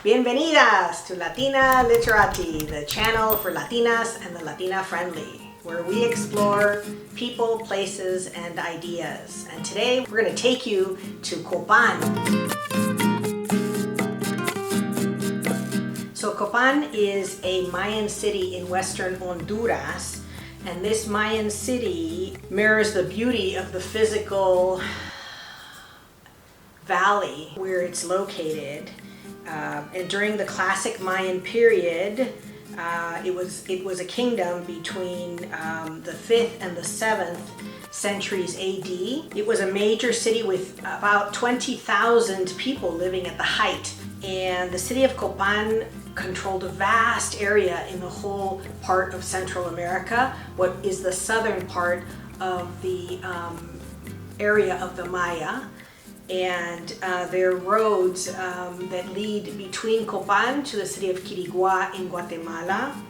Bienvenidas to Latina Literati, the channel for Latinas and the Latina friendly, where we explore people, places, and ideas. And today we're going to take you to Copán. So Copán is a Mayan city in western Honduras, and this Mayan city mirrors the beauty of the physical valley where it's located. And during the classic Mayan period, it was a kingdom between the 5th and the 7th centuries AD. It was a major city with about 20,000 people living at the height. And the city of Copán controlled a vast area in the whole part of Central America, what is the southern part of the area of the Maya. And there are roads that lead between Copán to the city of Quiriguá in Guatemala.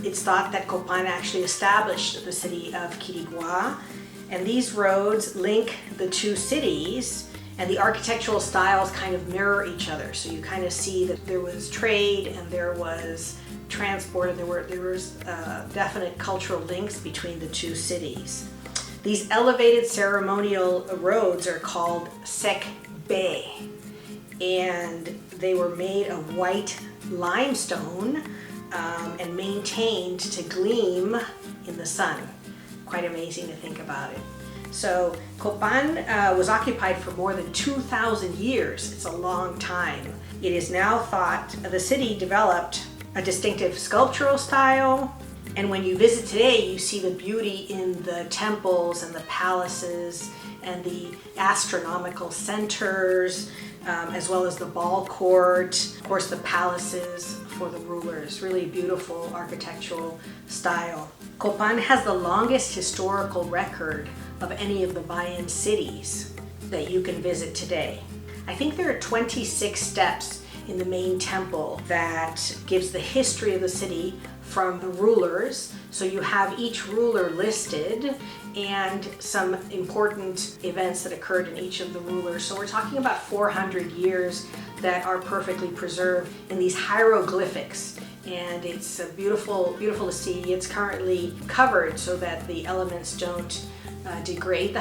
It's thought that Copán actually established the city of Quiriguá, and these roads link the two cities, and the architectural styles kind of mirror each other. So you kind of see that there was trade and there was transport, and there was definite cultural links between the two cities. These elevated ceremonial roads are called sekbe, and they were made of white limestone and maintained to gleam in the sun. Quite amazing to think about it. So Copán was occupied for more than 2,000 years. It's a long time. It is now thought the city developed a distinctive sculptural style. And when you visit today, you see the beauty in the temples and the palaces and the astronomical centers, as well as the ball court, of course the palaces for the rulers. Really beautiful architectural style. Copán has the longest historical record of any of the Mayan cities that you can visit today. I think there are 26 steps in the main temple that gives the history of the city from the rulers. So you have each ruler listed and some important events that occurred in each of the rulers. So we're talking about 400 years that are perfectly preserved in these hieroglyphics. And it's beautiful, beautiful to see. It's currently covered so that the elements don't degrade.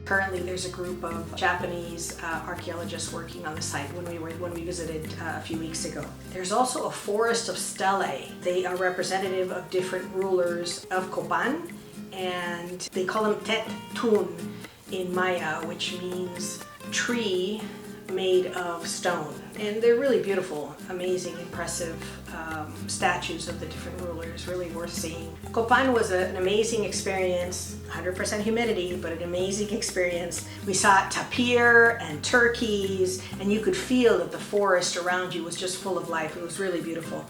Currently, there's a group of Japanese archaeologists working on the site when we visited a few weeks ago. There's also a forest of stelae. They are representative of different rulers of Copán, and they call them tet tun in Maya, which means tree made of stone. And they're really beautiful, amazing, impressive statues of the different rulers, really worth seeing. Copán was an amazing experience, 100% humidity, but an amazing experience. We saw tapir and turkeys, and you could feel that the forest around you was just full of life. It was really beautiful.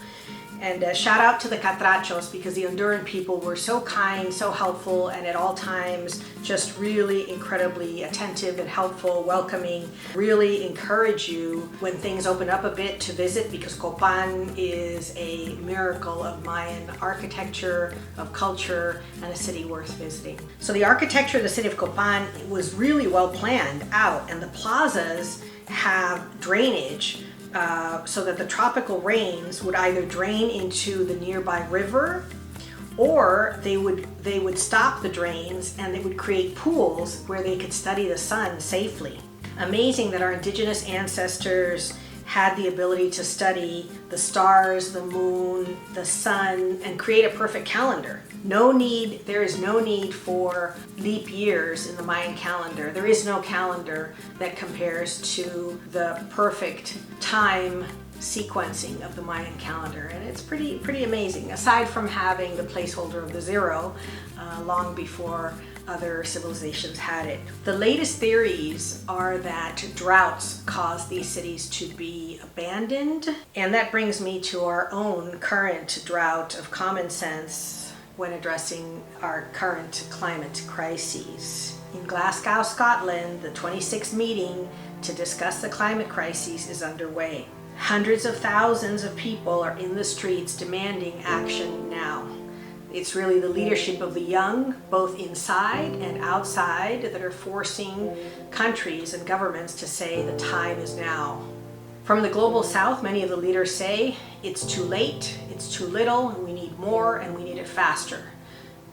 And shout out to the Catrachos, because the Honduran people were so kind, so helpful, and at all times just really incredibly attentive and helpful, welcoming. Really encourage you when things open up a bit to visit, because Copán is a miracle of Mayan architecture, of culture, and a city worth visiting. So the architecture of the city of Copán was really well planned out, and the plazas have drainage so that the tropical rains would either drain into the nearby river, or they would stop the drains and they would create pools where they could study the sun safely. Amazing that our indigenous ancestors had the ability to study the stars, the moon, the sun, and create a perfect calendar. There is no need for leap years in the Mayan calendar. There is no calendar that compares to the perfect time sequencing of the Mayan calendar, and it's pretty amazing, aside from having the placeholder of the zero long before other civilizations had it. The latest theories are that droughts caused these cities to be abandoned, and that brings me to our own current drought of common sense when addressing our current climate crises. In Glasgow, Scotland, the 26th meeting to discuss the climate crises is underway. Hundreds of thousands of people are in the streets demanding action now. It's really the leadership of the young, both inside and outside, that are forcing countries and governments to say the time is now. From the global south, many of the leaders say it's too late, it's too little, and we need more, and we need it faster.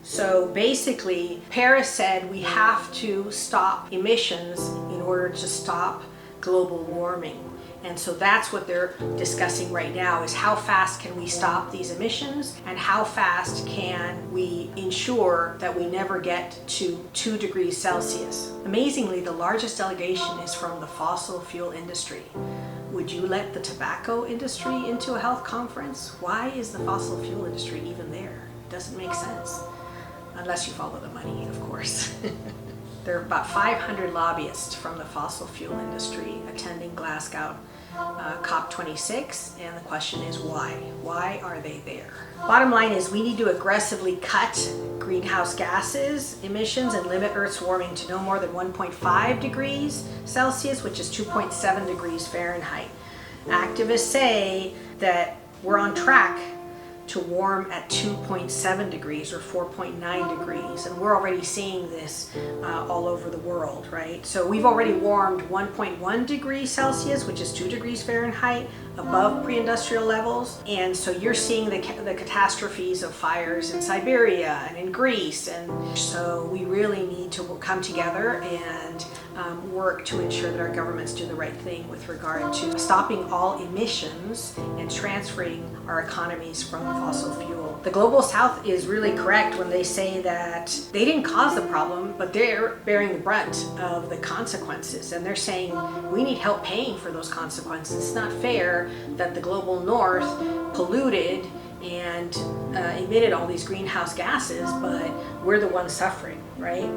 So basically, Paris said we have to stop emissions in order to stop global warming. And so that's what they're discussing right now, is how fast can we stop these emissions, and how fast can we ensure that we never get to 2 degrees Celsius. Amazingly, the largest delegation is from the fossil fuel industry. Would you let the tobacco industry into a health conference? Why is the fossil fuel industry even there? It doesn't make sense. Unless you follow the money, of course. There are about 500 lobbyists from the fossil fuel industry attending Glasgow COP26, and the question is why? Why are they there? Bottom line is we need to aggressively cut greenhouse gases emissions and limit Earth's warming to no more than 1.5 degrees Celsius, which is 2.7 degrees Fahrenheit. Activists say that we're on track to warm at 2.7 degrees or 4.9 degrees, and we're already seeing this all over the world, right? So we've already warmed 1.1 degrees Celsius, which is 2 degrees Fahrenheit, above pre-industrial levels. And so you're seeing the catastrophes of fires in Siberia and in Greece, and so we really need to come together and work to ensure that our governments do the right thing with regard to stopping all emissions and transferring our economies from fossil fuel. The global south is really correct when they say that they didn't cause the problem, but they're bearing the brunt of the consequences, and they're saying we need help paying for those consequences. It's not fair that the global north polluted and emitted all these greenhouse gases, but we're the ones suffering, right?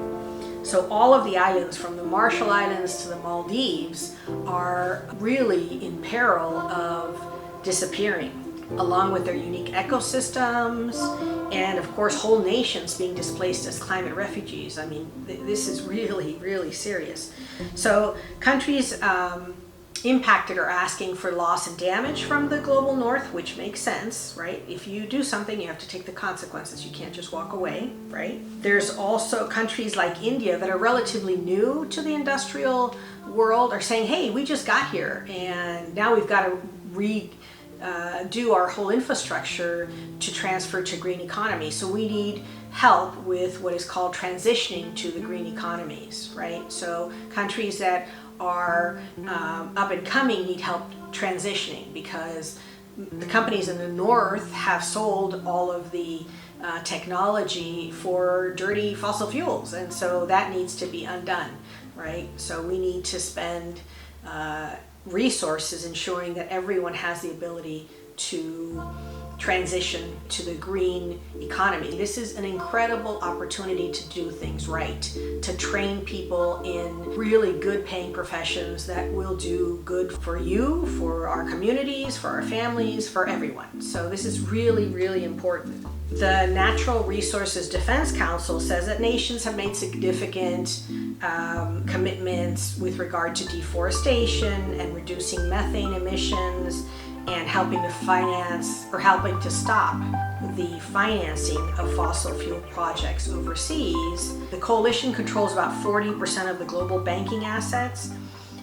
So all of the islands, from the Marshall Islands to the Maldives, are really in peril of disappearing, along with their unique ecosystems, and of course whole nations being displaced as climate refugees. I mean, this is really, really serious. So countries impacted are asking for loss and damage from the global north, which makes sense, right? If you do something, you have to take the consequences. You can't just walk away, right? There's also countries like India that are relatively new to the industrial world are saying, hey, we just got here and now we've got to do our whole infrastructure to transfer to green economy. So we need help with what is called transitioning to the green economies, right? So countries that are up and coming need help transitioning, because the companies in the north have sold all of the technology for dirty fossil fuels, and so that needs to be undone, right? So we need to spend resources ensuring that everyone has the ability to transition to the green economy. This is an incredible opportunity to do things right, to train people in really good paying professions that will do good for you, for our communities, for our families, for everyone. So this is really, really important. The Natural Resources Defense Council says that nations have made significant commitments with regard to deforestation and reducing methane emissions, and helping to finance or helping to stop the financing of fossil fuel projects overseas. The coalition controls about 40% of the global banking assets,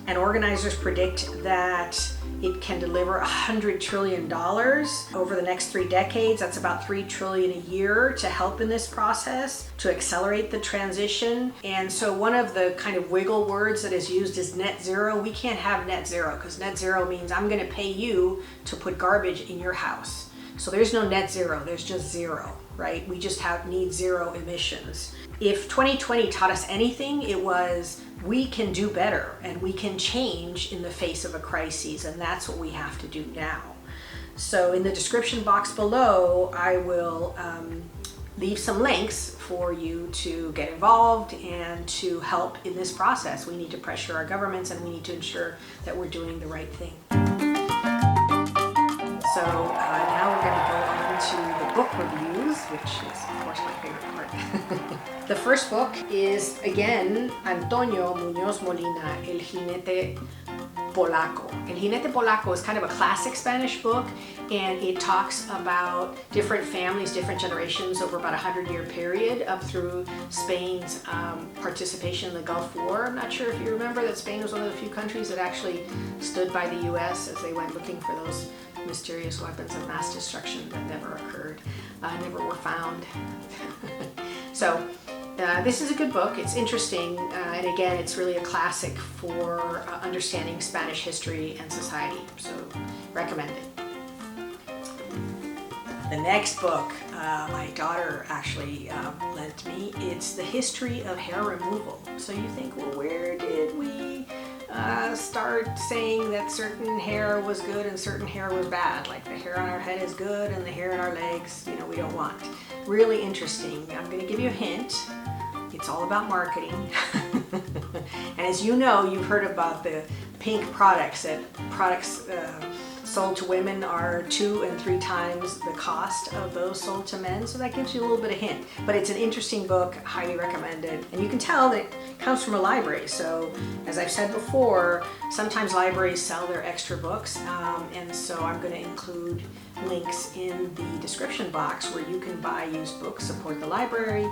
and organizers predict that it can deliver $100 trillion over the next 3 decades. That's about $3 trillion a year to help in this process, to accelerate the transition. And so one of the kind of wiggle words that is used is net zero. We can't have net zero, because net zero means I'm going to pay you to put garbage in your house. So there's no net zero, there's just zero, right? We just need zero emissions. If 2020 taught us anything, it was we can do better and we can change in the face of a crisis, and that's what we have to do now. So in the description box below, I will leave some links for you to get involved and to help in this process. We need to pressure our governments, and we need to ensure that we're doing the right thing. So now we're going to go on to the book reviews, which is of course my favorite part. The first book is, again, Antonio Muñoz Molina, El Jinete Polaco. El Jinete Polaco is kind of a classic Spanish book, and it talks about different families, different generations over about 100-year period up through Spain's participation in the Gulf War. I'm not sure if you remember that Spain was one of the few countries that actually stood by the US as they went looking for those mysterious weapons of mass destruction that never occurred, never were found. So this is a good book. It's interesting, and again, it's really a classic for understanding Spanish history and society, so recommend it. The next book my daughter actually lent me, it's The History of Hair Removal. So you think, well, where did we start saying that certain hair was good and certain hair was bad? Like the hair on our head is good and the hair on our legs, you know, we don't want. Really interesting. I'm going to give you a hint. It's all about marketing. And as you know, you've heard about the pink products, that products sold to women are 2 and 3 times the cost of those sold to men. So that gives you a little bit of hint. But it's an interesting book, highly recommended. And you can tell that it comes from a library. So as I've said before, sometimes libraries sell their extra books. And so I'm going to include links in the description box where you can buy used books, support the library,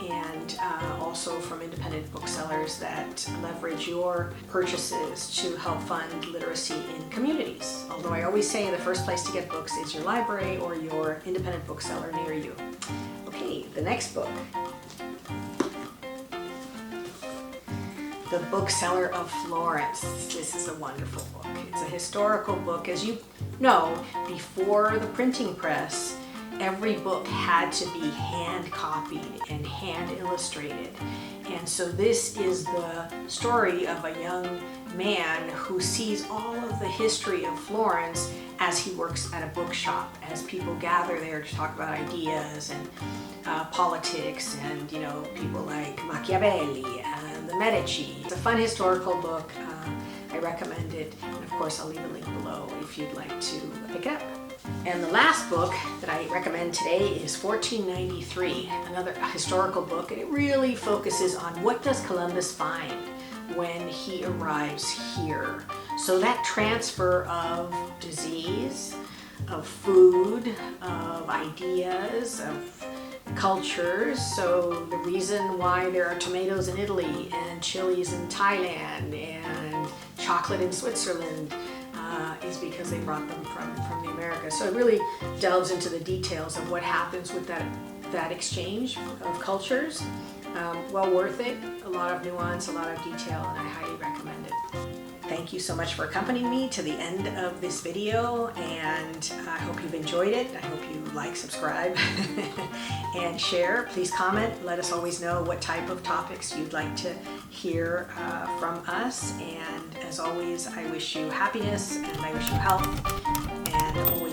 and also from independent booksellers that leverage your purchases to help fund literacy in communities. Although I always say the first place to get books is your library or your independent bookseller near you. Okay, the next book. The Bookseller of Florence. This is a wonderful book. It's a historical book. As you know, before the printing press, every book had to be hand copied and hand illustrated. And so this is the story of a young man who sees all of the history of Florence as he works at a bookshop, as people gather there to talk about ideas and politics and, you know, people like Machiavelli and the Medici. It's a fun historical book. I recommend it, and of course I'll leave a link below if you'd like to pick it up. And the last book that I recommend today is 1493, another historical book, and it really focuses on what does Columbus find when he arrives here. So that transfer of disease, of food, of ideas, of cultures. So the reason why there are tomatoes in Italy and chilies in Thailand and chocolate in Switzerland is because they brought them from the Americas. So it really delves into the details of what happens with that exchange of cultures. Well worth it. A lot of nuance, a lot of detail, and I highly recommend it. Thank you so much for accompanying me to the end of this video, and I hope you've enjoyed it. I hope you like, subscribe, and share. Please comment. Let us always know what type of topics you'd like to hear from us. And as always, I wish you happiness and I wish you health, and always